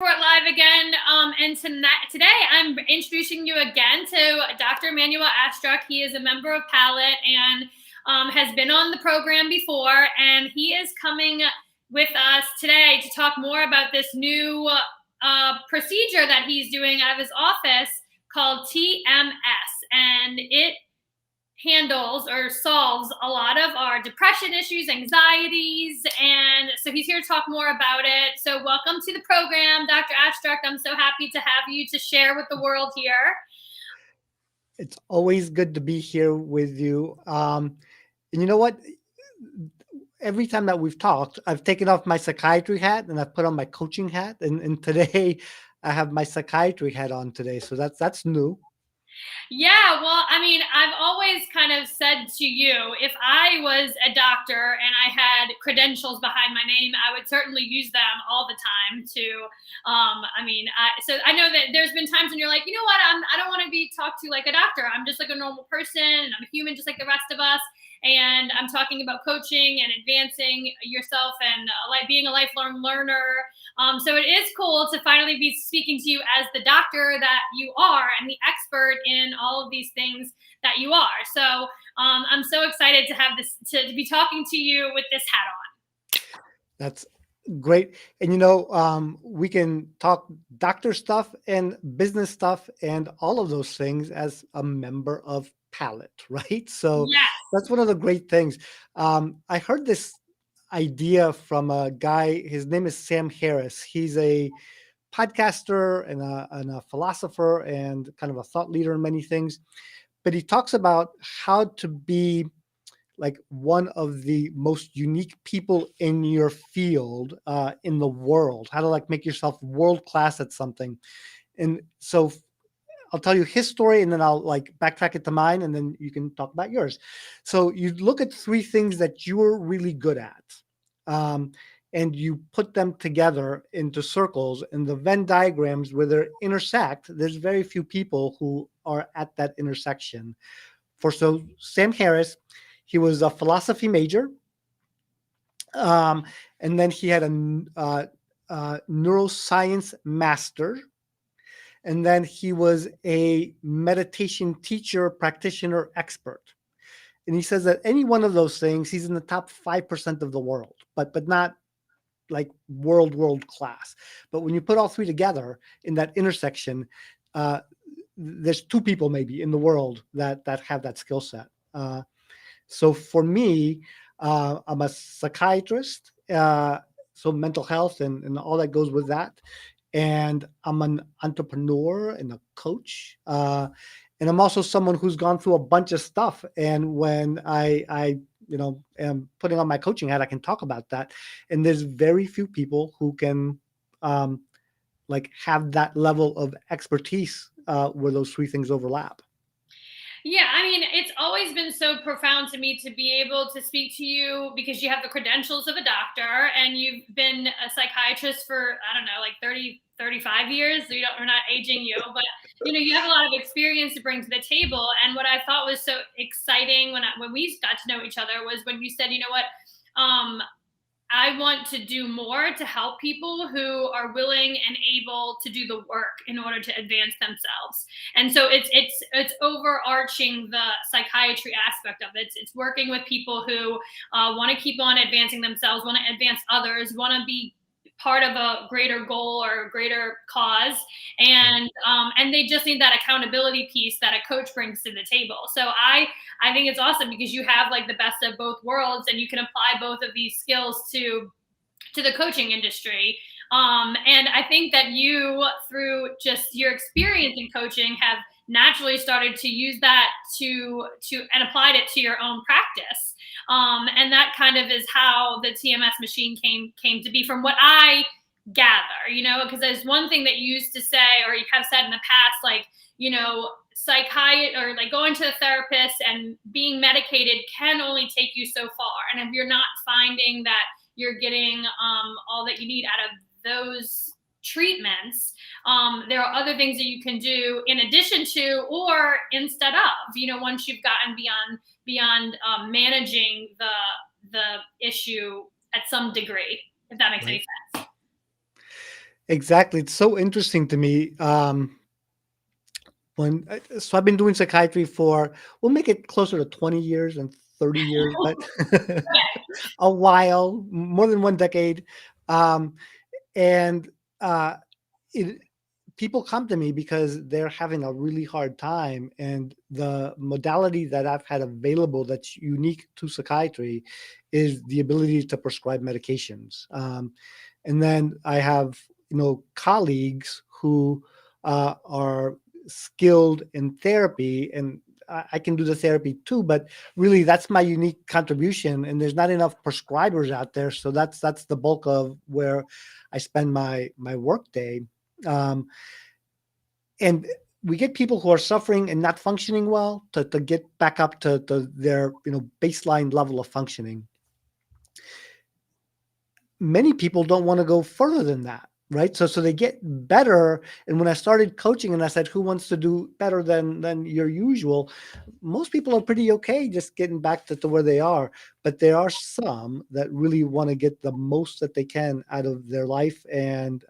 We're live again, and today I'm introducing you again to Dr. Emmanuel Astruck. He is a member of Palette and has been on the program before, and he is coming with us today to talk more about this new procedure that he's doing out of his office called TMS, and it handles or solves a lot of our depression issues, anxieties, and so he's here to talk more about it. So welcome to the program, Dr. Astruck. I'm so happy to have you to share with the world here. It's always good to be here with you. And you know what? Every time that we've talked, I've taken off my psychiatry hat and I've put on my coaching hat. And today I have my psychiatry hat on today. So that's new. Yeah, well, I mean, I've always kind of said to you, if I was a doctor and I had credentials behind my name, I would certainly use them all the time so I know that there's been times when you're like, you know what, I don't want to be talked to like a doctor. I'm just like a normal person and I'm a human just like the rest of us. And I'm talking about coaching and advancing yourself and like being a lifelong learner. So it is cool to finally be speaking to you as the doctor that you are and the expert in all of these things that you are. So I'm so excited to have this, to be talking to you with this hat on. That's great. And we can talk doctor stuff and business stuff and all of those things as a member of Palette, right? So Yes. that's one of the great things. I heard this idea from a guy. His name is Sam Harris. He's a podcaster and a philosopher and kind of a thought leader in many things. But he talks about how to be like one of the most unique people in your field in the world, how to like make yourself world class at something. And so I'll tell you his story and then I'll like backtrack it to mine and then you can talk about yours. So you look at three things that you're really good at. Um, and you put them together into circles and the Venn diagrams where they intersect. There's very few people who are at that intersection. So Sam Harris, he was a philosophy major, um, and then he had a neuroscience master, and then he was a meditation teacher, practitioner, expert. And he says that any one of those things, he's in the top 5% of the world, but not like world class. But when you put all three together in that intersection, uh, there's two people maybe in the world that have that skill set. So for me, I'm a psychiatrist, so mental health and all that goes with that. And I'm an entrepreneur and a coach. And I'm also someone who's gone through a bunch of stuff. And when I am putting on my coaching hat, I can talk about that. And there's very few people who can like have that level of expertise where those three things overlap. Yeah, I mean, it's always been so profound to me to be able to speak to you because you have the credentials of a doctor and you've been a psychiatrist for, I don't know, like 30, 35 years. So we're not aging you, but you have a lot of experience to bring to the table. And what I thought was so exciting when we got to know each other was when you said, you know what, I want to do more to help people who are willing and able to do the work in order to advance themselves. And so it's overarching the psychiatry aspect of it. It's working with people who want to keep on advancing themselves, want to advance others, want to be part of a greater goal or a greater cause, and they just need that accountability piece that a coach brings to the table. So I think it's awesome because you have like the best of both worlds and you can apply both of these skills to the coaching industry. And I think that you, through just your experience in coaching, have naturally started to use that to and applied it to your own practice. And that kind of is how the TMS machine came to be, from what I gather. Because there's one thing that you used to say, or you have said in the past, like psychiatry or like going to a therapist and being medicated can only take you so far. And if you're not finding that you're getting all that you need out of those treatments, there are other things that you can do in addition to or instead of, once you've gotten beyond managing the issue at some degree, if that makes any sense. Exactly. It's so interesting to me. So I've been doing psychiatry for, we'll make it closer to 20 years and 30 years, but a while, more than one decade. Um, and uh, it, people come to me because they're having a really hard time, and the modality that I've had available that's unique to psychiatry is the ability to prescribe medications. And then I have, colleagues who are skilled in therapy, and I can do the therapy too, but really that's my unique contribution, and there's not enough prescribers out there, so that's the bulk of where I spend my work day. um, and we get people who are suffering and not functioning well to get back up to their baseline level of functioning. Many people don't want to go further than that, right? So they get better. And when I started coaching and I said, who wants to do better than your usual, most people are pretty okay just getting back to where they are. But there are some that really want to get the most that they can out of their life, and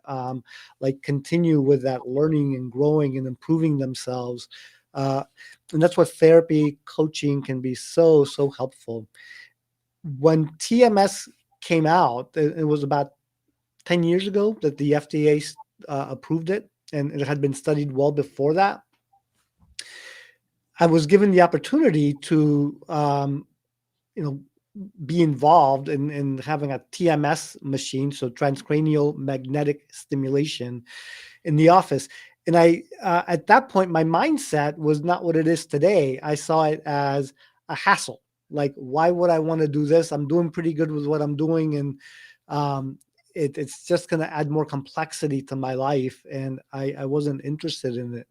like continue with that learning and growing and improving themselves. uh, and that's what therapy coaching can be so helpful. When TMS came out, it was about 10 years ago that the FDA approved it, and it had been studied well before that. I was given the opportunity to, you know, be involved in having a TMS machine, so transcranial magnetic stimulation, in the office. And at that point, my mindset was not what it is today. I saw it as a hassle. Like, why would I want to do this? I'm doing pretty good with what I'm doing, and um, it's just going to add more complexity to my life, and I wasn't interested in it.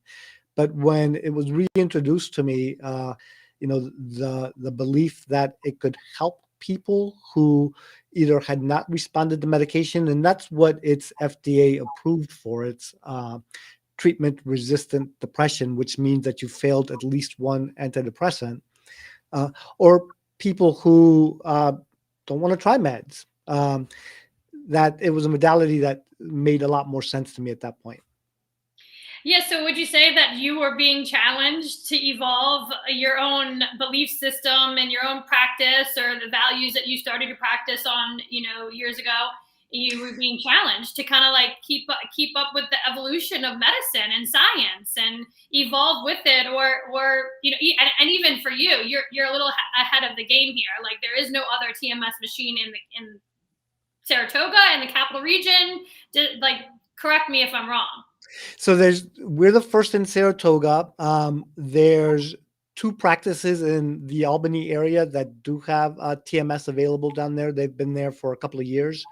But when it was reintroduced to me, the belief that it could help people who either had not responded to medication, and that's what it's FDA approved for. It's treatment resistant depression, which means that you failed at least one antidepressant, uh, or people who don't want to try meds. That it was a modality that made a lot more sense to me at that point. Yeah, so would you say that you were being challenged to evolve your own belief system and your own practice, or the values that you started to practice on, years ago? You were being challenged to kind of like keep up with the evolution of medicine and science and evolve with it, or and even for you, you're a little ahead of the game here. Like, there is no other TMS machine in Saratoga in the capital region. Like, correct me if I'm wrong. So we're the first in Saratoga. There's two practices in the Albany area that do have TMS available down there. They've been there for a couple of years,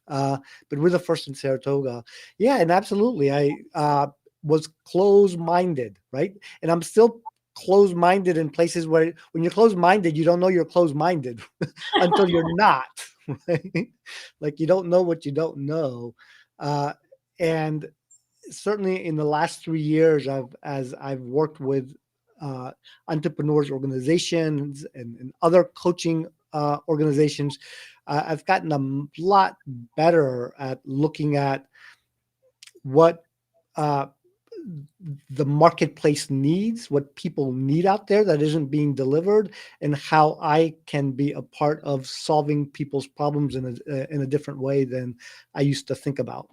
uh, but we're the first in Saratoga. Yeah, and absolutely, I was closed-minded, right? And I'm still closed-minded in places where, when you're closed-minded, you don't know you're closed-minded until you're not, right? Like, you don't know what you don't know, and certainly in the last 3 years, as I've worked with uh, entrepreneurs organizations and other coaching organizations, I've gotten a lot better at looking at what uh, the marketplace needs, what people need out there that isn't being delivered, and how I can be a part of solving people's problems in a different way than I used to think about.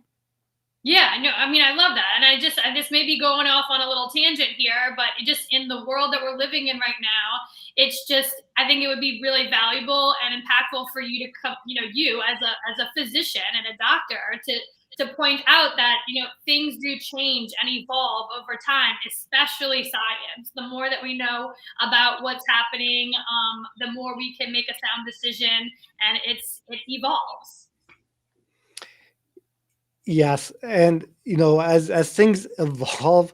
Yeah, no, I mean, I love that. And I just may be going off on a little tangent here, but just in the world that we're living in right now, it's just, I think it would be really valuable and impactful for you to come, you as a physician and a doctor, to point out that, things do change and evolve over time, especially science. The more that we know about what's happening, the more we can make a sound decision, and it evolves. Yes, and as things evolve,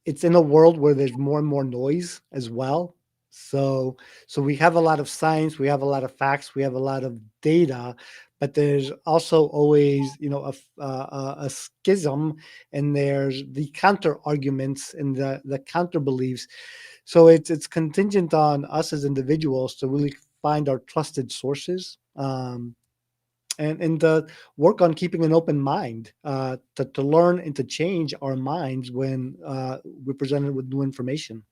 it's in a world where there's more and more noise as well. So we have a lot of science, we have a lot of facts, we have a lot of data, but there's also always, a schism, and there's the counter arguments and the counter beliefs. So it's contingent on us as individuals to really find our trusted sources. and work on keeping an open mind, to learn and to change our minds when we're presented with new information.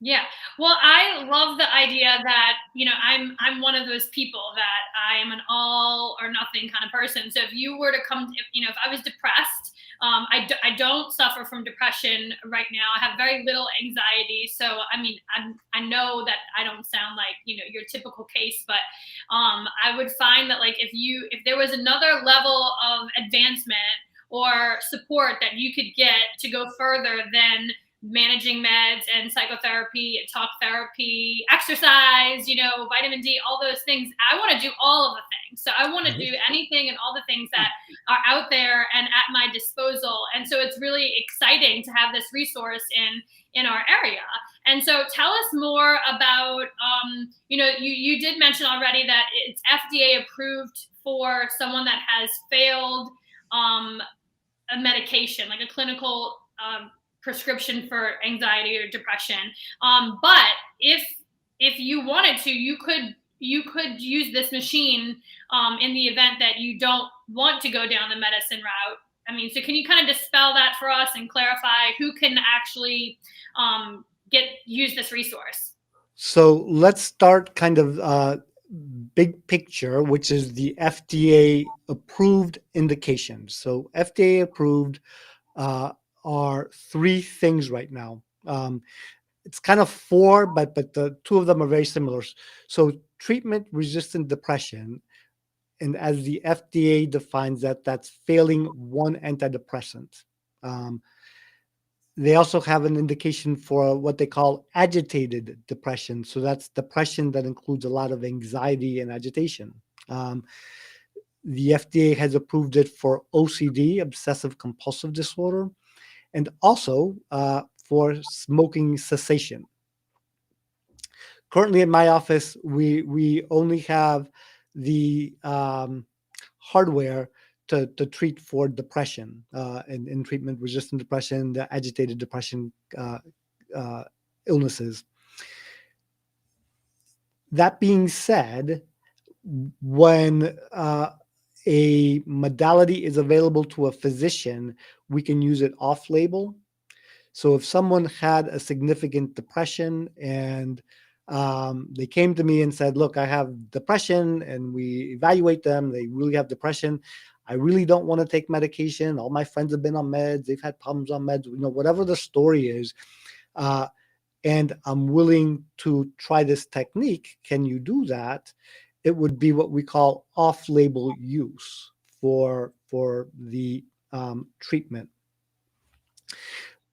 Yeah. Well, I love the idea that, I'm one of those people that I am an all or nothing kind of person. So if you were to come, if I was depressed, I don't suffer from depression right now. I have very little anxiety. So, I mean, I know that I don't sound like, your typical case, but I would find that like if there was another level of advancement or support that you could get to go further than managing meds and psychotherapy, talk therapy, exercise, vitamin D, all those things. I want to do all of the things. So I want to do anything and all the things that are out there and at my disposal. And so it's really exciting to have this resource in our area. And so tell us more about, you did mention already that it's FDA approved for someone that has failed a medication, like a clinical prescription for anxiety or depression. But if you wanted to, you could use this machine in the event that you don't want to go down the medicine route. I mean, so can you kind of dispel that for us and clarify who can actually use this resource? So let's start kind of big picture, which is the FDA approved indications. So FDA approved are three things right now. It's kind of four, but the two of them are very similar. So treatment resistant depression, and as the FDA defines that, that's failing one antidepressant. They also have an indication for what they call agitated depression. So that's depression that includes a lot of anxiety and agitation. The FDA has approved it for OCD, obsessive compulsive disorder, and also for smoking cessation. Currently in my office, we only have the hardware to treat for depression and treatment resistant depression, the agitated depression illnesses. That being said, when a modality is available to a physician, we can use it off label. So if someone had a significant depression and they came to me and said, look, I have depression, and we evaluate them, they really have depression. I really don't want to take medication. All my friends have been on meds. They've had problems on meds, whatever the story is. And I'm willing to try this technique. Can you do that? It would be what we call off-label use for the treatment.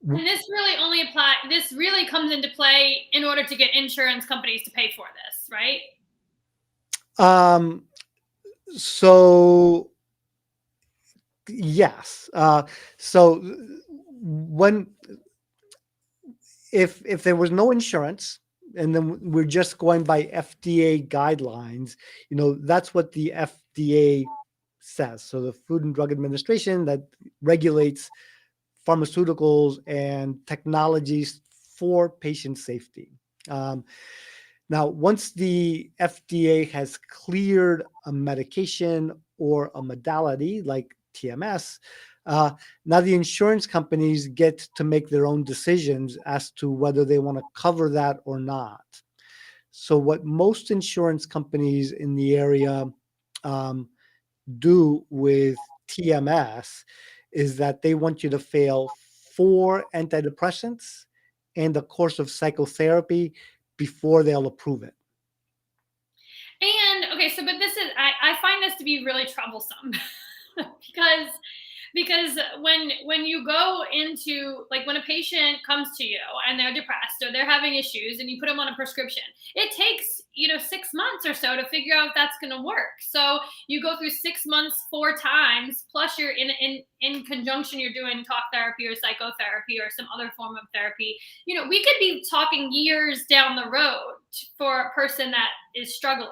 And this really comes into play in order to get insurance companies to pay for this, right? So yes. So when if there was no insurance, and then we're just going by FDA guidelines, that's what the FDA says. So the Food and Drug Administration that regulates pharmaceuticals and technologies for patient safety. Now, once the FDA has cleared a medication or a modality like TMS, now the insurance companies get to make their own decisions as to whether they want to cover that or not. So what most insurance companies in the area do with TMS is that they want you to fail 4 antidepressants and a course of psychotherapy before they'll approve it. And okay, so but I find this to be really troublesome because when you go into, like, when a patient comes to you and they're depressed or they're having issues and you put them on a prescription, it takes 6 months or so to figure out if that's going to work. So you go through 6 months 4 times, plus you're in conjunction, you're doing talk therapy or psychotherapy or some other form of therapy. We could be talking years down the road for a person that is struggling.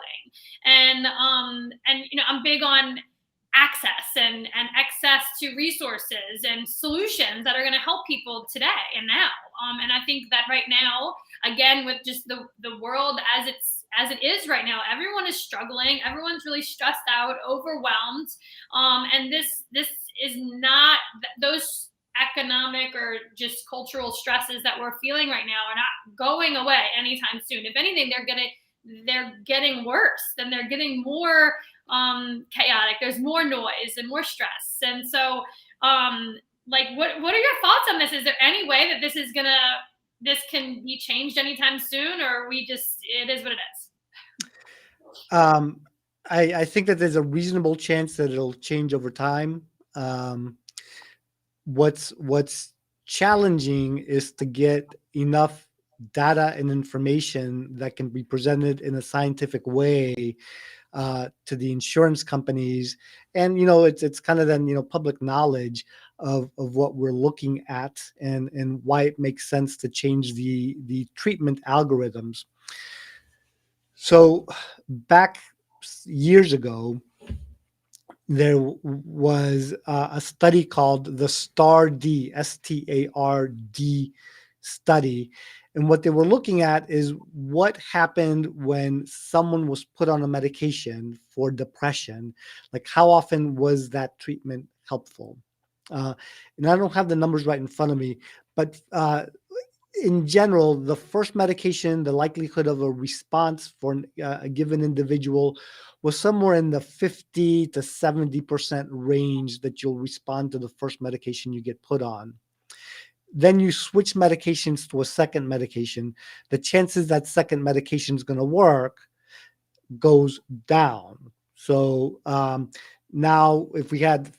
And I'm big on access and access to resources and solutions that are going to help people today and now. And I think that right now, again, with just the world as it's as it is right now, everyone is struggling. Everyone's really stressed out, overwhelmed. And this is not those economic or just cultural stresses that we're feeling right now are not going away anytime soon. If anything, they're getting worse, then they're getting more chaotic. There's more noise and more stress. And so like what are your thoughts on this? Is there any way that this can be changed anytime soon, or we just, it is what it is? Um, I think that there's a reasonable chance that it'll change over time. Um, what's challenging is to get enough data and information that can be presented in a scientific way to the insurance companies, and it's kind of then public knowledge of what we're looking at, and why it makes sense to change the treatment algorithms. So back years ago, there was a study called the STAR-D study. And what they were looking at is what happened when someone was put on a medication for depression. Like, how often was that treatment helpful? And I don't have the numbers right in front of me, but in general, the first medication, the likelihood of a response for a given individual was somewhere in the 50 to 70% range that you'll respond to the first medication you get put on. Then you switch medications to a second medication. The chances that second medication is going to work goes down. So now if we had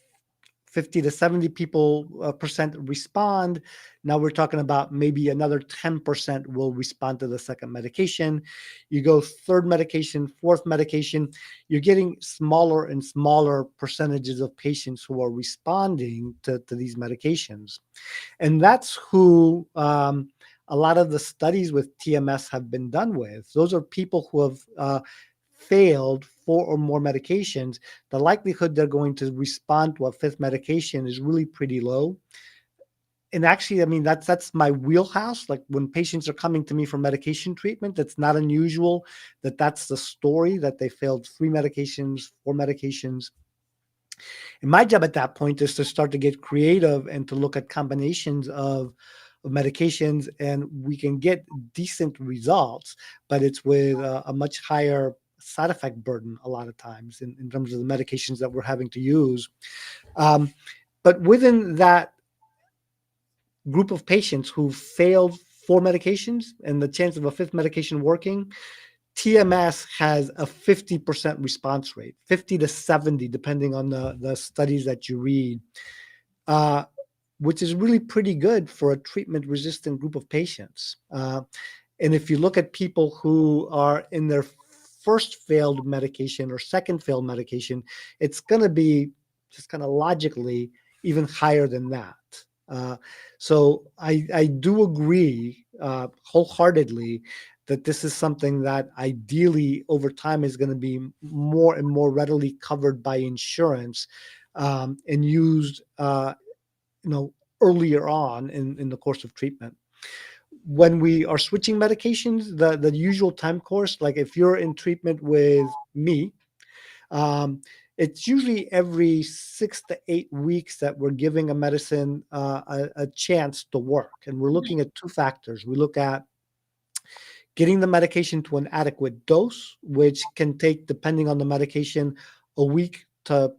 50 to 70 people percent respond. Now we're talking about maybe another 10% will respond to the second medication. You go third medication, fourth medication, you're getting smaller and smaller percentages of patients who are responding to these medications. And that's who a lot of the studies with TMS have been done with. Those are people who have failed 4 or more medications. The likelihood they're going to respond to a fifth medication is really pretty low. And actually, I mean, that's my wheelhouse. Like, when patients are coming to me for medication treatment, that's not unusual that's the story, that they failed 3 medications, 4 medications. And my job at that point is to start to get creative and to look at combinations of medications, and we can get decent results, but it's with a much higher side effect burden a lot of times in terms of the medications that we're having to use. But within that group of patients who failed 4 medications and the chance of a fifth medication working, TMS has a 50% response rate, 50 to 70, depending on the studies that you read, which is really pretty good for a treatment-resistant group of patients. And if you look at people who are in their first failed medication or second failed medication, it's going to be just kind of logically even higher than that. So I do agree wholeheartedly that this is something that ideally over time is going to be more and more readily covered by insurance, and used earlier on in the course of treatment. When we are switching medications, the usual time course, like if you're in treatment with me, um, it's usually every 6 to 8 weeks that we're giving a medicine a chance to work. And we're looking at 2 factors. We look at getting the medication to an adequate dose, which can take, depending on the medication, a week to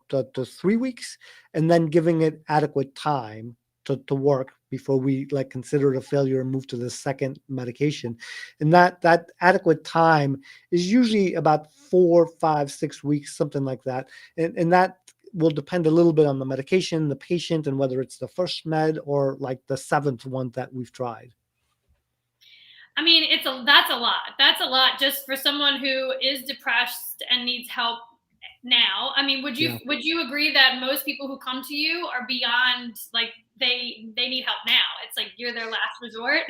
3 weeks, and then giving it adequate time to work before we consider it a failure and move to the second medication. And that adequate time is usually about 4, 5, 6 weeks, something like that. And that will depend a little bit on the medication, the patient, and whether it's the first med or like the 7th one that we've tried. I mean, that's a lot. That's a lot just for someone who is depressed and needs help now. I mean, would you agree that most people who come to you are beyond, like, they need help now? It's like you're their last resort.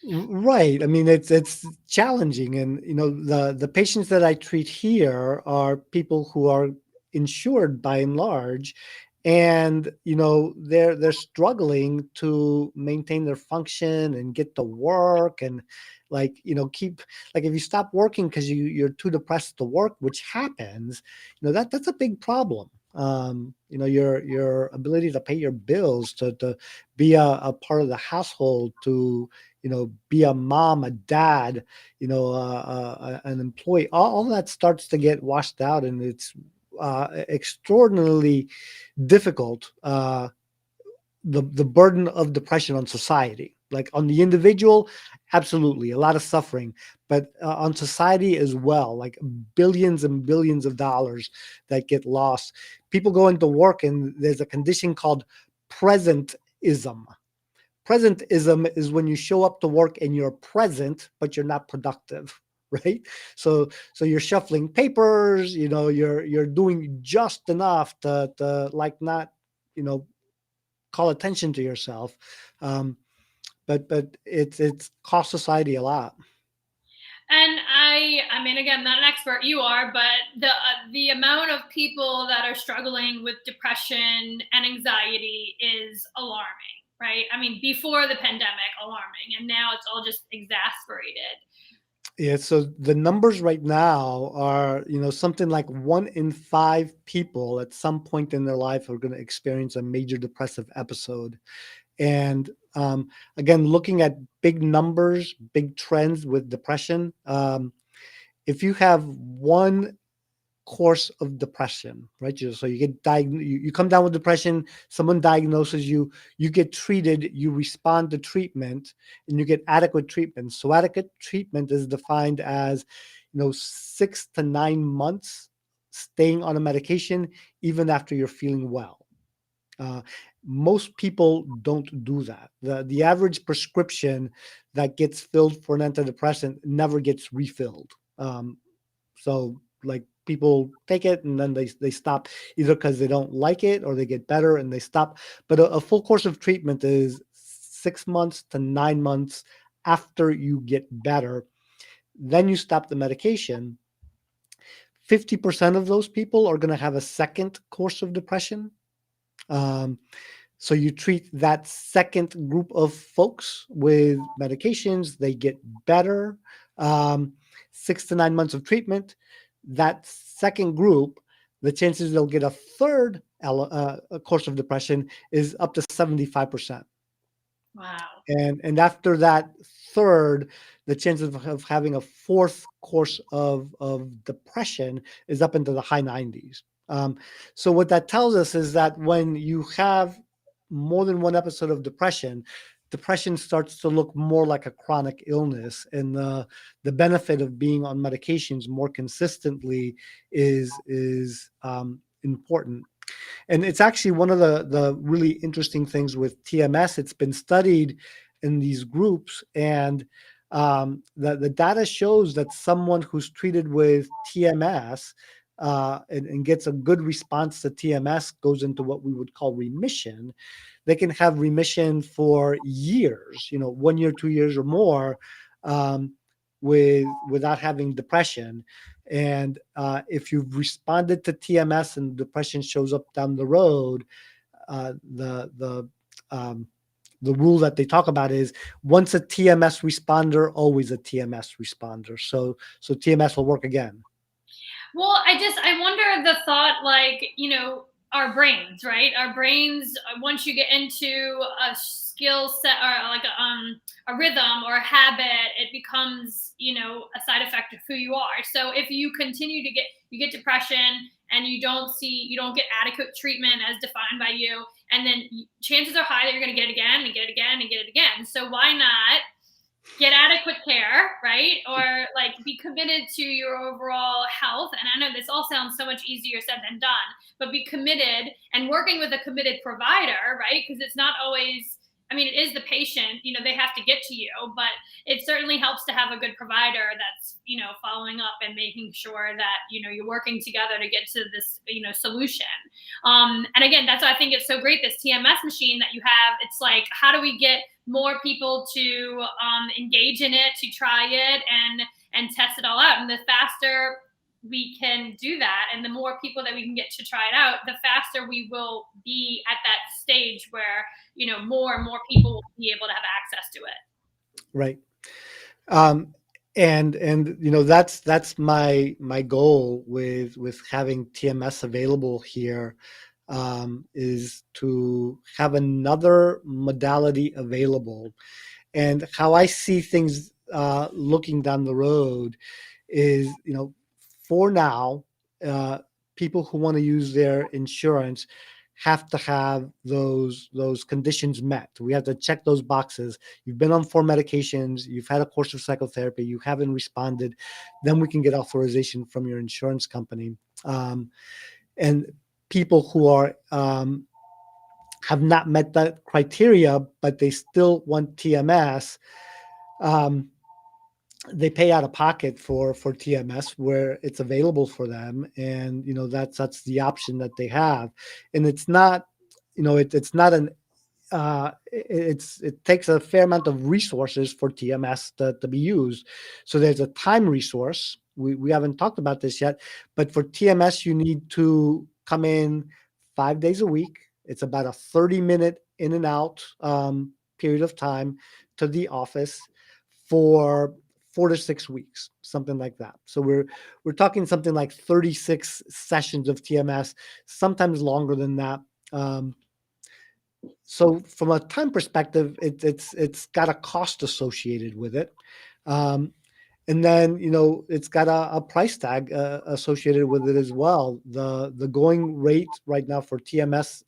Right. I mean, it's challenging, and the patients that I treat here are people who are insured by and large, and they're struggling to maintain their function and get to work, and keep, like, if you stop working because you're too depressed to work, which happens, that's a big problem. Your ability to pay your bills, to be a part of the household, to be a mom, a dad, an employee, all that starts to get washed out, and it's extraordinarily difficult. The burden of depression on society, like on the individual, absolutely a lot of suffering, but on society as well, like billions and billions of dollars that get lost. People go into work, and there's a condition called presentism. Presentism is when you show up to work and you're present, but you're not productive, right? So you're shuffling papers, you're doing just enough to like not, call attention to yourself. Um, but it's cost society a lot. And I mean, again, not an expert, you are, but the amount of people that are struggling with depression and anxiety is alarming, right? I mean, before the pandemic, alarming, and now it's all just exasperated. Yeah, so the numbers right now are, something like 1 in 5 people at some point in their life are going to experience a major depressive episode. And again, looking at big numbers, big trends with depression, if you have one course of depression, right? So you get diagnosed, you come down with depression, someone diagnoses you, you get treated, you respond to treatment, and you get adequate treatment. So adequate treatment is defined as, 6 to 9 months staying on a medication, even after you're feeling well. Uh, Most people don't do that. The average prescription that gets filled for an antidepressant never gets refilled. So like people take it and then they stop, either because they don't like it or they get better and they stop. But a full course of treatment is 6 months to 9 months after you get better. Then you stop the medication. 50% of those people are going to have a second course of depression. Um, so you treat that second group of folks with medications, they get better. Um, 6 to 9 months of treatment. That second group, the chances they'll get a third a course of depression is up to 75%. Wow. And after that third, the chances of having a fourth course of depression is up into the high 90s. So what that tells us is that when you have more than one episode of depression, depression starts to look more like a chronic illness, and the benefit of being on medications more consistently is important. And it's actually one of the really interesting things with TMS. It's been studied in these groups, and the data shows that someone who's treated with TMS and gets a good response to TMS goes into what we would call remission. They can have remission for years, 1 year, 2 years, or more, without having depression. And if you've responded to TMS and depression shows up down the road, uh, the the um, the rule that they talk about is once a TMS responder, always a TMS responder. So TMS will work again. Well, I wonder the thought, like, our brains, right? Our brains, once you get into a skill set or like a rhythm or a habit, it becomes, a side effect of who you are. So if you continue to get depression and you don't get adequate treatment as defined by you, and then chances are high that you're going to get it again and get it again and get it again. So why not get adequate care, right? Or like be committed to your overall health. And I know this all sounds so much easier said than done, but be committed and working with a committed provider, right? Because it's not always, I mean, it is the patient, they have to get to you, but it certainly helps to have a good provider that's, following up and making sure that, you're working together to get to this, solution. And again, that's why I think it's so great, this TMS machine that you have. It's like, how do we get more people to engage in it, to try it, and test it all out? And the faster we can do that, and the more people that we can get to try it out, the faster we will be at that stage where, more and more people will be able to have access to it. Right. Um, and that's my goal with having TMS available here, is to have another modality available. And how I see things looking down the road is, for now, uh, people who want to use their insurance have to have those conditions met. We have to check those boxes. You've been on 4 medications, you've had a course of psychotherapy, you haven't responded, then we can get authorization from your insurance company. And people who are have not met that criteria, but they still want TMS, um, they pay out of pocket for TMS where it's available for them, and that's the option that they have, and it's not, it's not an it takes a fair amount of resources for TMS to be used. So there's a time resource. We haven't talked about this yet, but for TMS, you need to come in 5 days a week. It's about a 30-minute in and out period of time to the office for 4 to 6 weeks, something like that. So we're talking something like 36 sessions of TMS, sometimes longer than that. So from a time perspective, it's got a cost associated with it, um, and then it's got a price tag associated with it as well. The going rate right now for TMS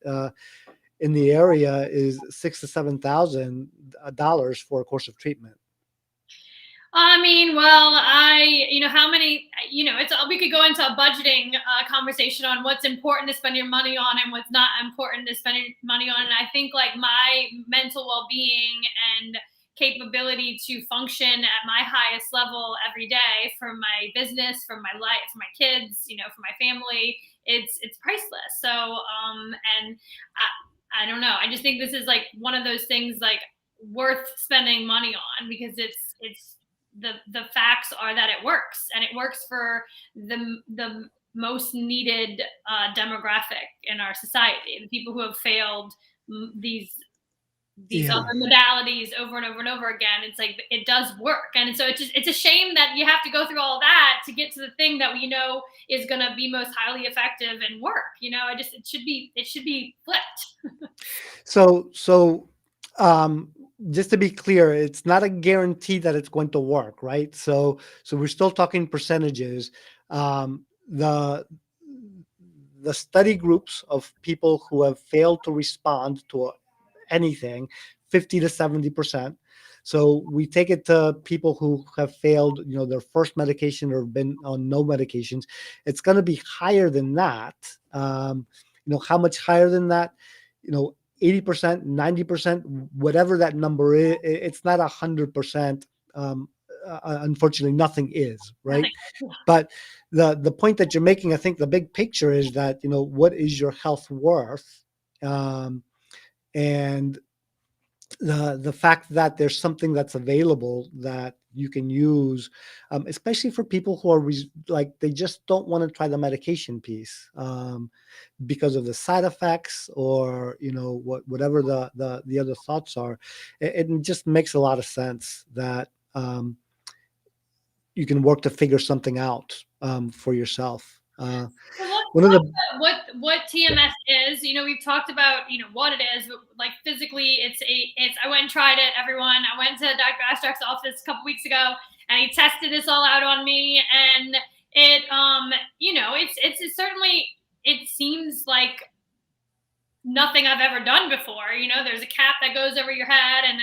in the area is $6,000 to $7,000 for a course of treatment. I mean, well, how many, we could go into a budgeting conversation on what's important to spend your money on and what's not important to spend your money on. And I think like my mental well-being and capability to function at my highest level every day for my business, for my life, for my kids, for my family, it's priceless. So, and I don't know. I just think this is like one of those things like worth spending money on because it's the facts are that it works, and it works for the most needed demographic in our society, the people who have failed these Yeah. other modalities over and over and over again. It's like it does work, and so it's a shame that you have to go through all of that to get to the thing that we know is going to be most highly effective and work. It should be flipped. So just to be clear, it's not a guarantee that it's going to work, right? So we're still talking percentages. Um, the the study groups of people who have failed to respond to anything, 50 to 70%. So we take it to people who have failed, their first medication or been on no medications. It's going to be higher than that. How much higher than that? 80%, 90%, whatever that number is, it's not 100%. Unfortunately, nothing is, right? But the point that you're making, I think the big picture is that, what is your health worth? And the fact that there's something that's available that you can use, especially for people who are like they just don't want to try the medication piece because of the side effects or whatever the other thoughts are. It just makes a lot of sense that you can work to figure something out for yourself. One of the What TMS is. We've talked about what it is, but like physically, it's I went and tried it. Everyone, I went to Dr. Astrak's office a couple weeks ago, and he tested this all out on me, and it it's certainly, it seems like nothing I've ever done before. There's a cap that goes over your head, and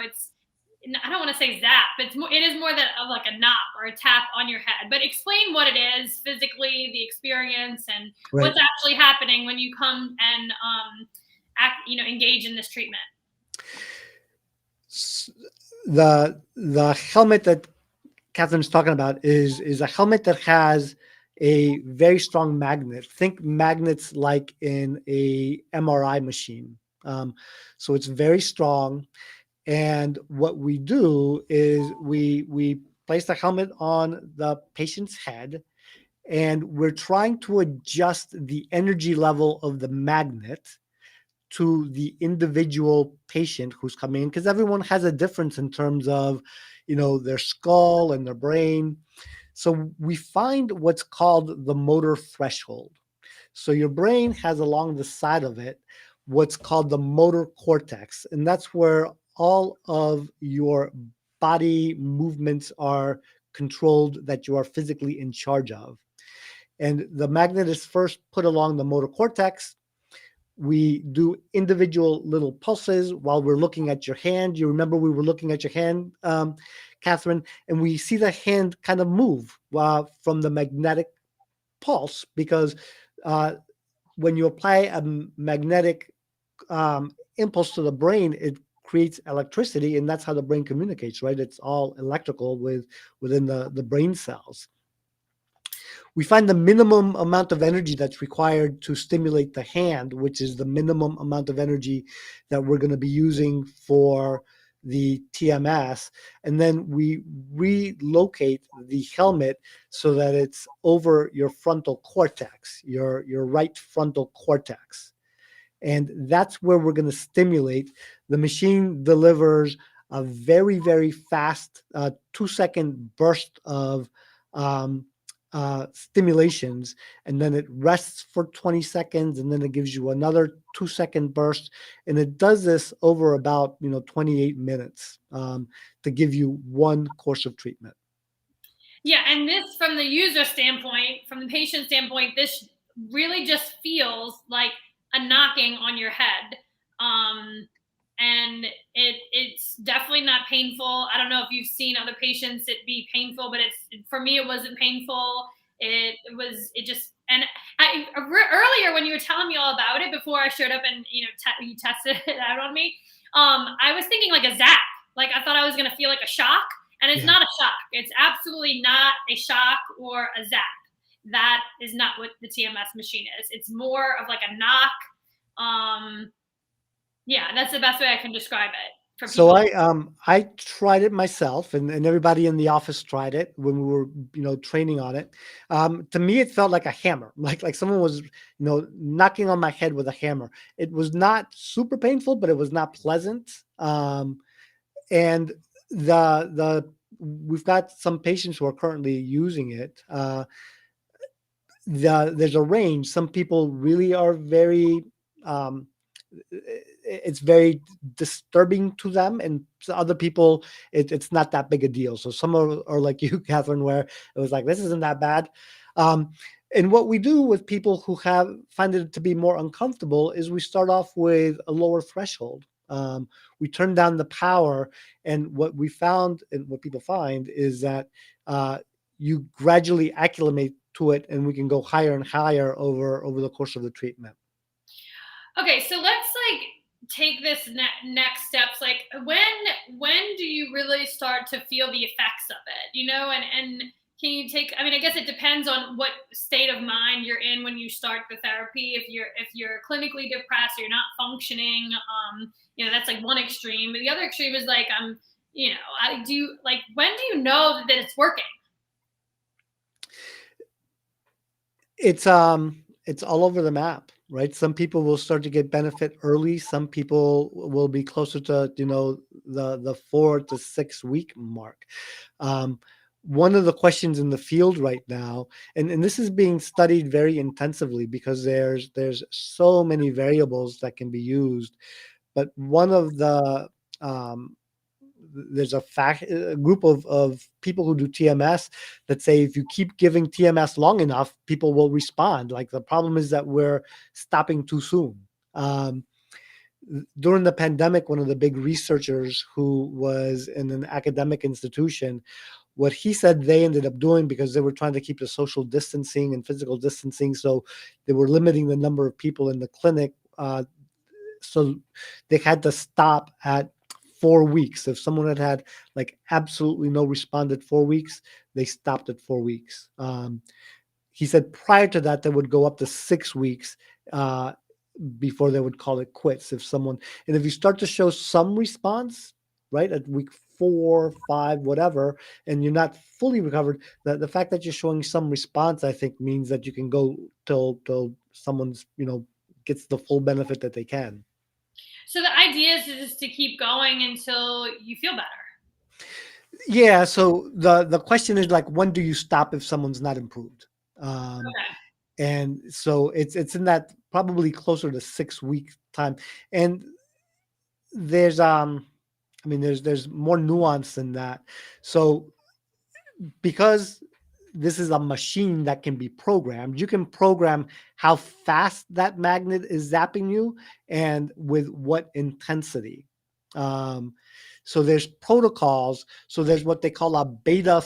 it's, I don't want to say zap, but it is more than like a knock or a tap on your head. But explain what it is physically, the experience, and right. what's actually happening when you come and engage in this treatment. The helmet that Catherine's talking about is a helmet that has a very strong magnet. Think magnets like in a MRI machine. So it's very strong. And what we do is we place the helmet on the patient's head, and we're trying to adjust the energy level of the magnet to the individual patient who's coming in, because everyone has a difference in terms of, their skull and their brain. So we find what's called the motor threshold. So your brain has along the side of it what's called the motor cortex, and that's where all of your body movements are controlled, that you are physically in charge of. And the magnet is first put along the motor cortex. We do individual little pulses while we're looking at your hand. You remember we were looking at your hand, Catherine, and we see the hand kind of move from the magnetic pulse, because uh, when you apply a magnetic impulse to the brain, it creates electricity, and that's how the brain communicates, right? It's all electrical within the brain cells. We find the minimum amount of energy that's required to stimulate the hand, which is the minimum amount of energy that we're going to be using for the TMS. And then we relocate the helmet so that it's over your frontal cortex, your right frontal cortex. And that's where we're going to stimulate. The machine delivers a very, very fast 2-second burst of um, stimulations, and then it rests for 20 seconds, and then it gives you another 2-second burst, and it does this over about 28 minutes to give you one course of treatment. Yeah, and this, from the user standpoint, from the patient standpoint, this really just feels like a knocking on your head. And it's definitely not painful. I don't know if you've seen other patients it be painful, but for me it wasn't painful. It just, and earlier when you were telling me all about it before I showed up and you tested it out on me, I was thinking like a zap. Like I thought I was gonna feel like a shock. And it's not a shock. It's absolutely not a shock or a zap. That is not what the TMS machine is. It's more of like a knock. Yeah, that's the best way I can describe it for people. So I tried it myself, and everybody in the office tried it when we were training on it. To me, it felt like a hammer, like someone was knocking on my head with a hammer. It was not super painful, but it was not pleasant. And we've got some patients who are currently using it. There's a range. Some people really are very it's very disturbing to them, and to other people it's not that big a deal. So some are like you, Catherine, where it was like, this isn't that bad. And what we do with people who find it to be more uncomfortable is we start off with a lower threshold. We turn down the power, and what we found and what people find is that you gradually acclimate to it, and we can go higher and higher over the course of the treatment. Okay, so let's take this next steps. Like when do you really start to feel the effects of it? And can you take? I mean, I guess it depends on what state of mind you're in when you start the therapy. If you're clinically depressed or you're not functioning, that's like one extreme. But the other extreme is like when do you know that it's working? It's all over the map, right? Some people will start to get benefit early. Some people will be closer to the 4 to 6 week mark. One of the questions in the field right now, and this is being studied very intensively because there's so many variables that can be used, but one of the there's a group of people who do TMS that say if you keep giving TMS long enough, people will respond. Like the problem is that we're stopping too soon. During the pandemic, one of the big researchers who was in an academic institution, what he said they ended up doing, because they were trying to keep the social distancing and physical distancing, so they were limiting the number of people in the clinic. So they had to stop at 4 weeks. If someone had like absolutely no respond at 4 weeks, they stopped at 4 weeks. He said prior to that, they would go up to 6 weeks before they would call it quits. If you start to show some response, right, at week 4, 5, whatever, and you're not fully recovered, the fact that you're showing some response, I think, means that you can go till someone's, gets the full benefit that they can. So the idea is just to keep going until you feel better. Yeah. So the question is like, when do you stop if someone's not improved? Um, Okay. and so it's in that probably closer to 6 week time. And there's I mean there's more nuance than that. So because this is a machine that can be programmed, you can program how fast that magnet is zapping you and with what intensity. Um, so there's protocols. So there's what they call a beta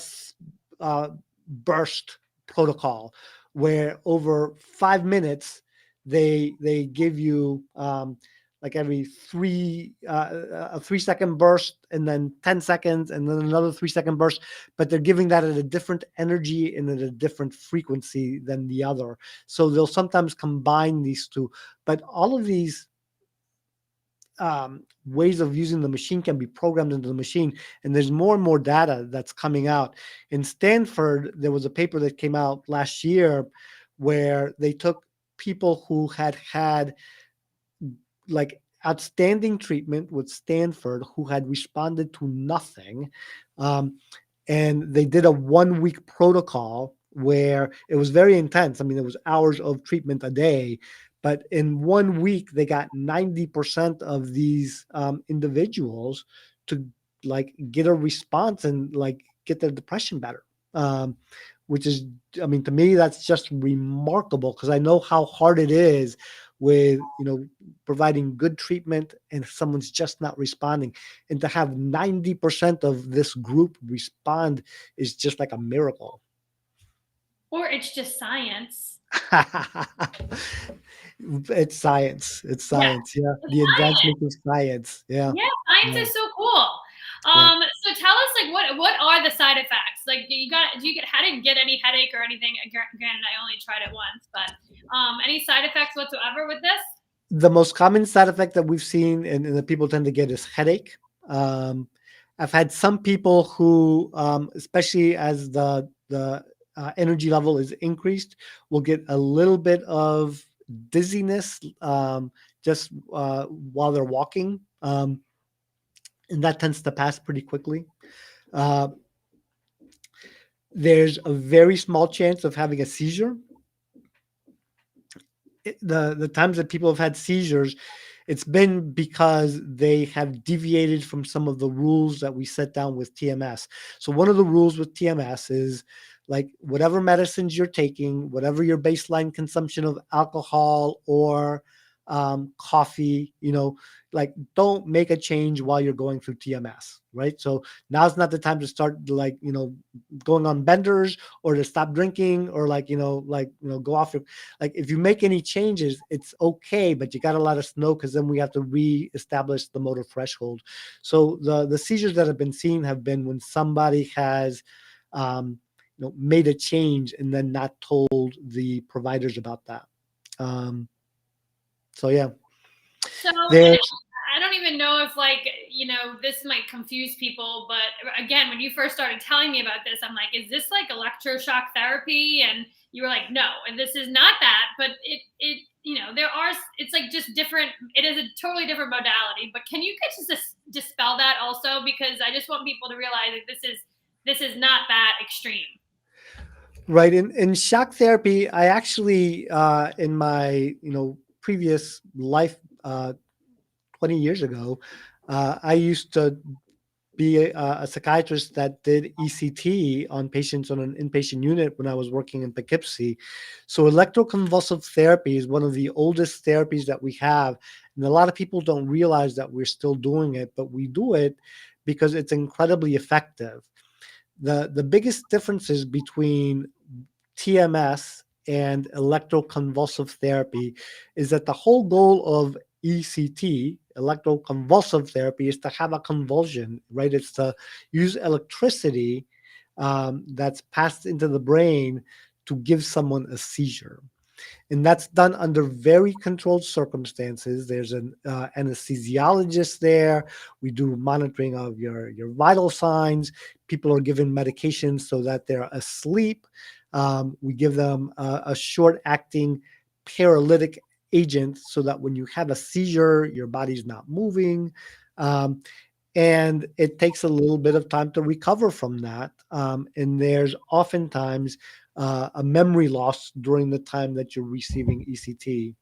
uh, burst protocol, where over 5 minutes they give you like every a 3 second burst, and then 10 seconds, and then another 3 second burst, but they're giving that at a different energy and at a different frequency than the other. So they'll sometimes combine these two, but all of these ways of using the machine can be programmed into the machine. And there's more and more data that's coming out. In Stanford, there was a paper that came out last year where they took people who had like outstanding treatment with Stanford, who had responded to nothing. Um, and they did a 1 week protocol where it was very intense. I mean, it was hours of treatment a day, but in 1 week, they got 90% of these individuals to like get a response and like get their depression better. Which is, I mean, to me, that's just remarkable, because I know how hard it is with, providing good treatment and someone's just not responding. And to have 90% of this group respond is just like a miracle. Or it's just science. It's science. It's Yeah. science. Yeah. It's The science. advancement of science. Yeah. Yeah, science Yeah. is so cool. Yeah. So tell us, like, what are the side effects? Like, I didn't get any headache or anything. Granted, I only tried it once, but any side effects whatsoever with this? The most common side effect that we've seen and that people tend to get is headache. Um, I've had some people who, especially as the energy level is increased, will get a little bit of dizziness just while they're walking, and that tends to pass pretty quickly. Uh, there's a very small chance of having a seizure. The times that people have had seizures, it's been because they have deviated from some of the rules that we set down with TMS. So one of the rules with TMS is like whatever medicines you're taking, whatever your baseline consumption of alcohol or coffee, like don't make a change while you're going through TMS, right? So now's not the time to start like, going on benders, or to stop drinking, or like, go off your, like if you make any changes, it's okay, but you got to let us know, because then we have to reestablish the motor threshold. So the seizures that have been seen have been when somebody has made a change and then not told the providers about that. So yeah, So, and there. I don't even know if, like, this might confuse people, but again, when you first started telling me about this, I'm like, is this like electroshock therapy? And you were like, no, and this is not that, but it's like just different. It is a totally different modality, but can you just dispel that also? Because I just want people to realize that this is not that extreme. Right. In shock therapy, I actually, in my, previous life, 20 years ago, I used to be a psychiatrist that did ECT on patients on an inpatient unit when I was working in Poughkeepsie. So electroconvulsive therapy is one of the oldest therapies that we have. And a lot of people don't realize that we're still doing it, but we do it because it's incredibly effective. The biggest differences between TMS and electroconvulsive therapy is that the whole goal of ECT, electroconvulsive therapy, is to have a convulsion, right? It's to use electricity that's passed into the brain to give someone a seizure. And that's done under very controlled circumstances. There's an anesthesiologist there. We do monitoring of your vital signs. People are given medications so that they're asleep. We give them a short acting paralytic agent so that when you have a seizure, your body's not moving. Um, and it takes a little bit of time to recover from that. And there's oftentimes a memory loss during the time that you're receiving ECT.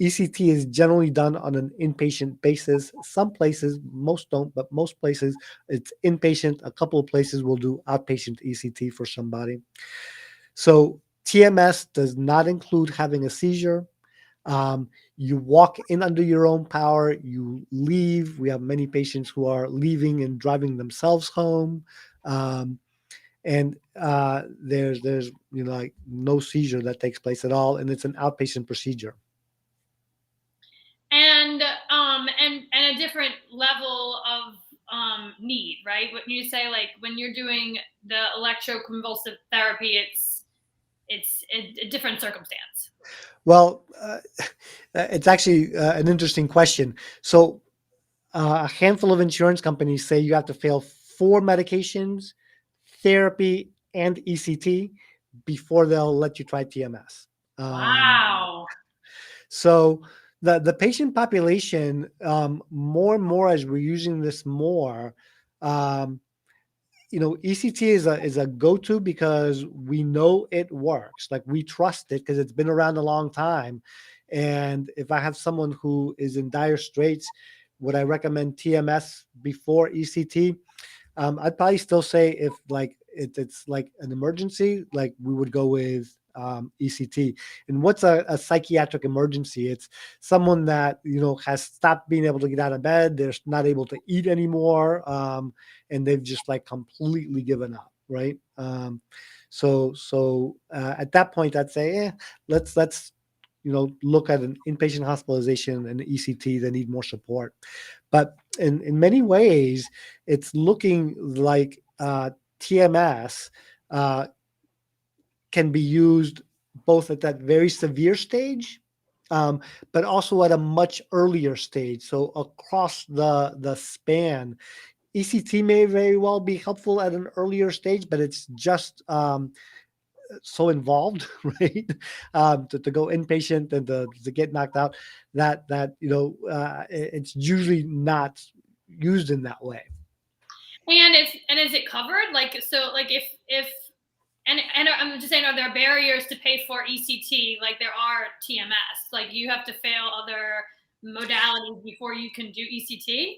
ECT is generally done on an inpatient basis. Some places, most don't, but most places it's inpatient. A couple of places will do outpatient ECT for somebody. So TMS does not include having a seizure. Um, you walk in under your own power, you leave. We have many patients who are leaving and driving themselves home. Um, and there's like no seizure that takes place at all, and it's an outpatient procedure. And a different level of need, right? When you say, like, when you're doing the electroconvulsive therapy, it's a different circumstance. Well, it's actually an interesting question. So a handful of insurance companies say you have to fail 4 medications, therapy, and ECT before they'll let you try TMS. Um, Wow. so the patient population, more and more as we're using this more, um, ECT is a go-to because we know it works. Like, we trust it because it's been around a long time. And if I have someone who is in dire straits, would I recommend TMS before ECT? I'd probably still say if like it's like an emergency, like we would go with ECT. And what's a psychiatric emergency? It's someone that has stopped being able to get out of bed. They're not able to eat anymore, and they've just like completely given up, right? So at that point, I'd say, let's look at an inpatient hospitalization and ECT. They need more support. But in many ways, it's looking like TMS uh, can be used both at that very severe stage, but also at a much earlier stage. So across the span, ECT may very well be helpful at an earlier stage, but it's just so involved, right? To go inpatient and to get knocked out, it's usually not used in that way. And is it covered? Like, so, like, if and I'm just saying, are there barriers to pay for ECT? Like there are TMS. Like, you have to fail other modalities before you can do ECT.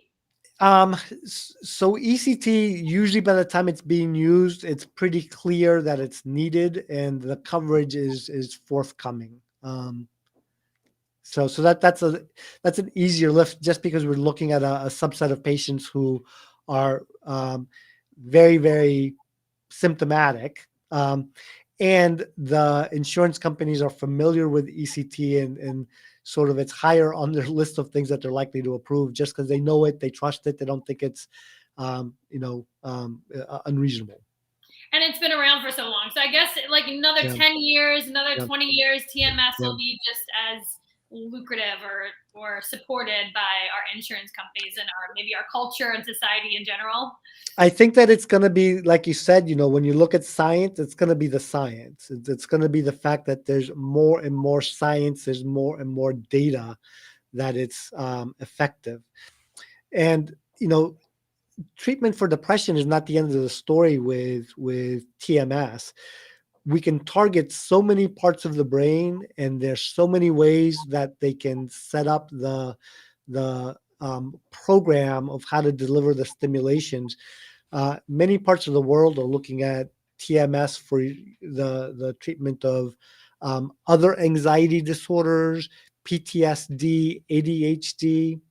So ECT, usually by the time it's being used, it's pretty clear that it's needed and the coverage is forthcoming. So that's an easier lift just because we're looking at a subset of patients who are very, very symptomatic. And the insurance companies are familiar with ECT and sort of it's higher on their list of things that they're likely to approve just because they know it, they trust it, they don't think it's unreasonable. And it's been around for so long. So I guess, like, another Yeah, 10 years, another yeah, 20 years, TMS yeah. will be just as lucrative or supported by our insurance companies and maybe our culture and society in general. I think that it's going to be, like you said, when you look at science, it's going to be the science. It's going to be the fact that there's more and more science, there's more and more data that it's effective. And, treatment for depression is not the end of the story with TMS. We can target so many parts of the brain, and there's so many ways that they can set up the program of how to deliver the stimulations. Many parts of the world are looking at TMS for the treatment of other anxiety disorders, PTSD, ADHD.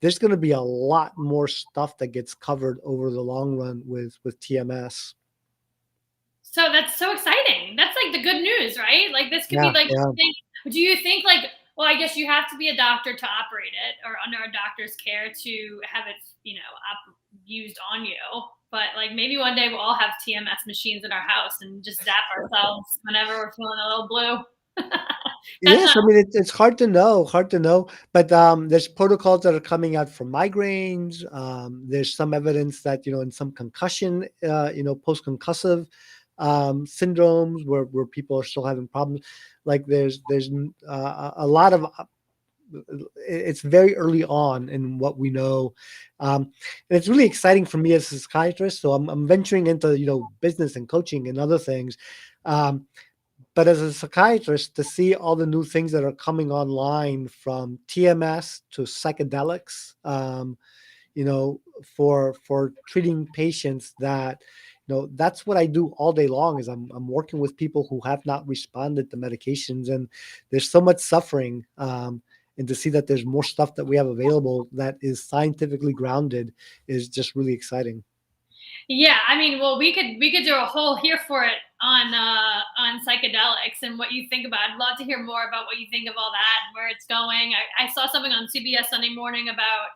There's going to be a lot more stuff that gets covered over the long run with TMS. So that's so exciting. That's like the good news, right? Like, this could be Yeah, like, yeah. do you think, like, well, I guess you have to be a doctor to operate it, or under a doctor's care to have it, used on you. But, like, maybe one day we'll all have TMS machines in our house and just zap ourselves whenever we're feeling a little blue. That's Yes, I mean it's hard to know. But there's protocols that are coming out for migraines. There's some evidence that in some concussion, post concussive syndromes where people are still having problems. Like there's a lot of it's very early on in what we know, and it's really exciting for me as a psychiatrist. So I'm venturing into business and coaching and other things. Um, but as a psychiatrist, to see all the new things that are coming online from TMS to psychedelics, for treating patients that, that's what I do all day long is I'm working with people who have not responded to medications, and there's so much suffering. And to see that there's more stuff that we have available that is scientifically grounded is just really exciting. Yeah, I mean, well, we could do a whole here for it on psychedelics and what you think about. I'd love to hear more about what you think of all that and where it's going. I saw something on CBS Sunday Morning about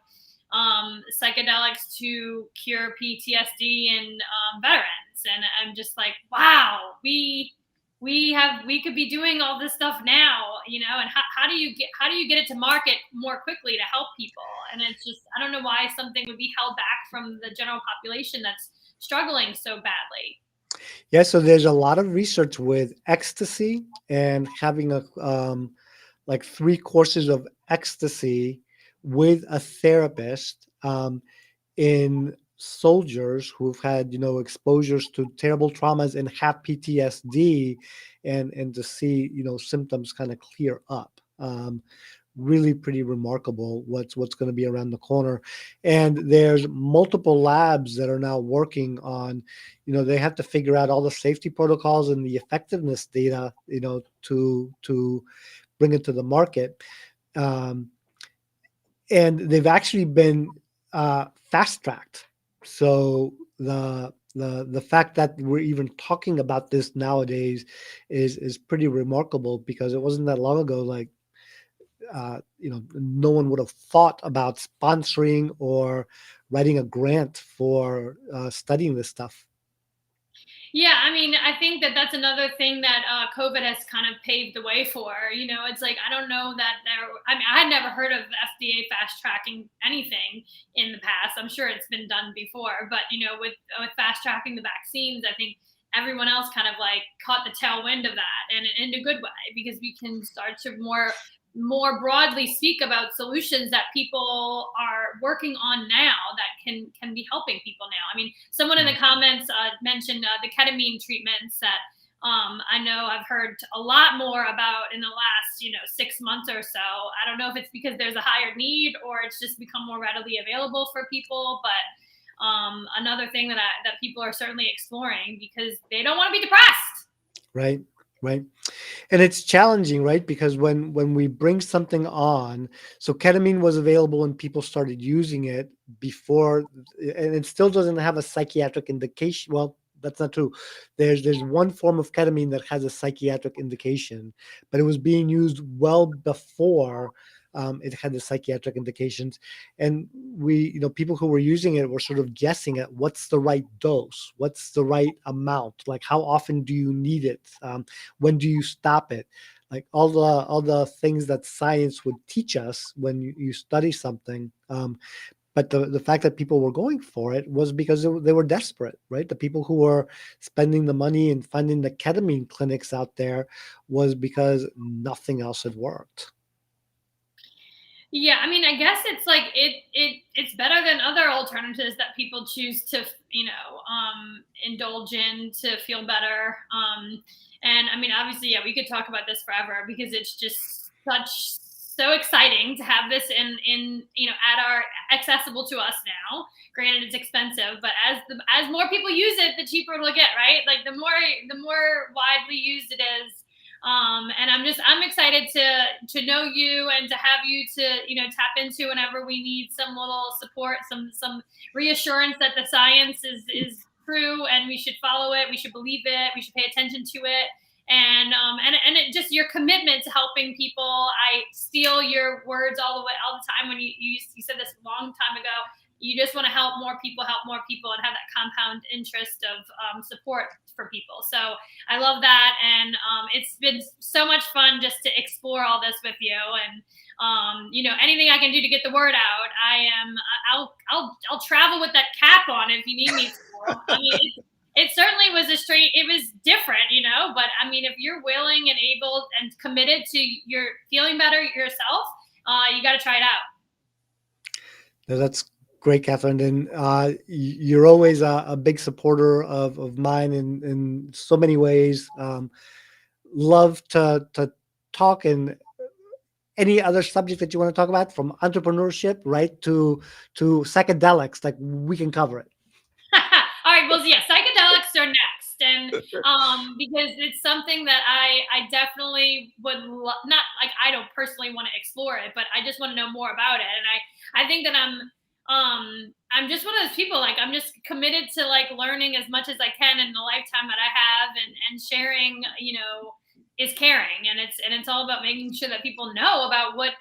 psychedelics to cure PTSD in veterans, and I'm just like, wow, we could be doing all this stuff now, and how do you get it to market more quickly to help people? And it's just, I don't know why something would be held back from the general population that's struggling so badly. Yeah, so there's a lot of research with ecstasy and having like 3 courses of ecstasy with a therapist in soldiers who've had exposures to terrible traumas and have PTSD, and to see symptoms kind of clear up. Really pretty remarkable what's going to be around the corner. And there's multiple labs that are now working on, they have to figure out all the safety protocols and the effectiveness data, to bring it to the market. um, and they've actually been fast tracked. So the fact that we're even talking about this nowadays is pretty remarkable, because it wasn't that long ago, like, no one would have thought about sponsoring or writing a grant for studying this stuff. Yeah, I mean, I think that that's another thing that COVID has kind of paved the way for. It's like, I don't know that there. I mean, I had never heard of the FDA fast tracking anything in the past. I'm sure it's been done before, but with fast tracking the vaccines, I think everyone else kind of like caught the tailwind of that, and in a good way, because we can start to more broadly speak about solutions that people are working on now that can be helping people now. I mean, someone in the Mm. comments mentioned the ketamine treatments that I know I've heard a lot more about in the last 6 months or so. I don't know if it's because there's a higher need or it's just become more readily available for people, but another thing that people are certainly exploring because they don't want to be depressed. Right, right. And it's challenging, right? Because when we bring something on, so ketamine was available and people started using it before, and it still doesn't have a psychiatric indication. Well, that's not true. There's one form of ketamine that has a psychiatric indication, but it was being used well before it had the psychiatric indications. And people who were using it were sort of guessing at what's the right dose, what's the right amount, like how often do you need it, when do you stop it, like all the things that science would teach us when you study something. But the fact that people were going for it was because they were desperate, right? The people who were spending the money and finding the ketamine clinics out there was because nothing else had worked. Yeah, I mean, I guess it's like it's better than other alternatives that people choose to, indulge in to feel better. And I mean, obviously, yeah, we could talk about this forever because it's just so exciting to have this in at our accessible to us now. Granted, it's expensive, but as more people use it, the cheaper it'll get, right? Like the more widely used it is, and I'm excited to know you and to have you to tap into whenever we need some little support, some reassurance that the science is true and we should follow it, we should believe it, we should pay attention to it. And it, just your commitment to helping people. I steal your words all the time when you said this a long time ago. you just want to help more people, and have that compound interest of support for people. So I love that. And it's been so much fun just to explore all this with you. And anything I can do to get the word out, I'll travel with that cap on if you need me to. I mean, it certainly was it was different, but I mean, if you're willing and able and committed to your feeling better yourself, you got to try it out. No, that's great, Catherine. And you're always a big supporter of mine in so many ways. Love to talk in any other subject that you want to talk about, from entrepreneurship, right, to psychedelics. Like, we can cover it. All right. Well, yeah, psychedelics are next, and because it's something that I definitely would not like. I don't personally want to explore it, but I just want to know more about it, and I think that I'm just one of those people. Like, I'm just committed to like learning as much as I can in the lifetime that I have, and sharing, is caring. And it's all about making sure that people know about what,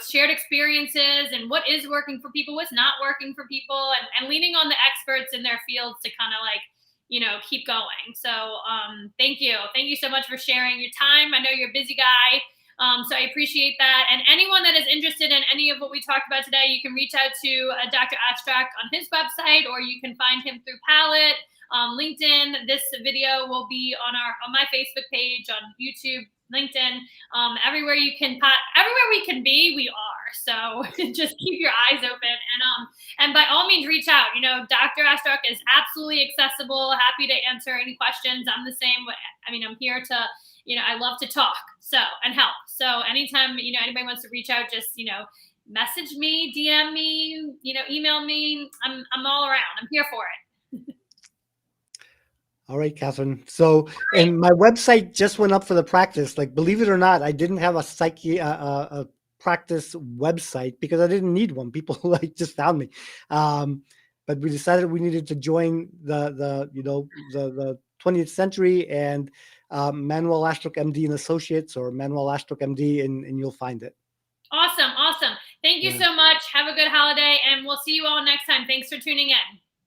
shared experiences and what is working for people, what's not working for people, and leaning on the experts in their fields to kind of like, keep going. So thank you so much for sharing your time. I know you're a busy guy, so I appreciate that. And anyone that is interested in any of what we talked about today, you can reach out to Dr. Astrak on his website, or you can find him through Palette, LinkedIn. This video will be on my Facebook page, on YouTube, LinkedIn, everywhere we can be, we are. So just keep your eyes open, and by all means, reach out. Dr. Astrak is absolutely accessible, happy to answer any questions. I'm the same. I mean, I'm here to, I love to talk, and help. So anytime, anybody wants to reach out, just, message me, DM me, email me. I'm all around. I'm here for it. All right, Catherine. So, and my website just went up for the practice. Like, believe it or not, I didn't have a practice website because I didn't need one. People like just found me. But we decided we needed to join the 20th century, and Manuel Astrak MD and Associates, or Manuel Astrak MD, and you'll find it. Awesome. Thank you so much. Have a good holiday, and we'll see you all next time. Thanks for tuning in.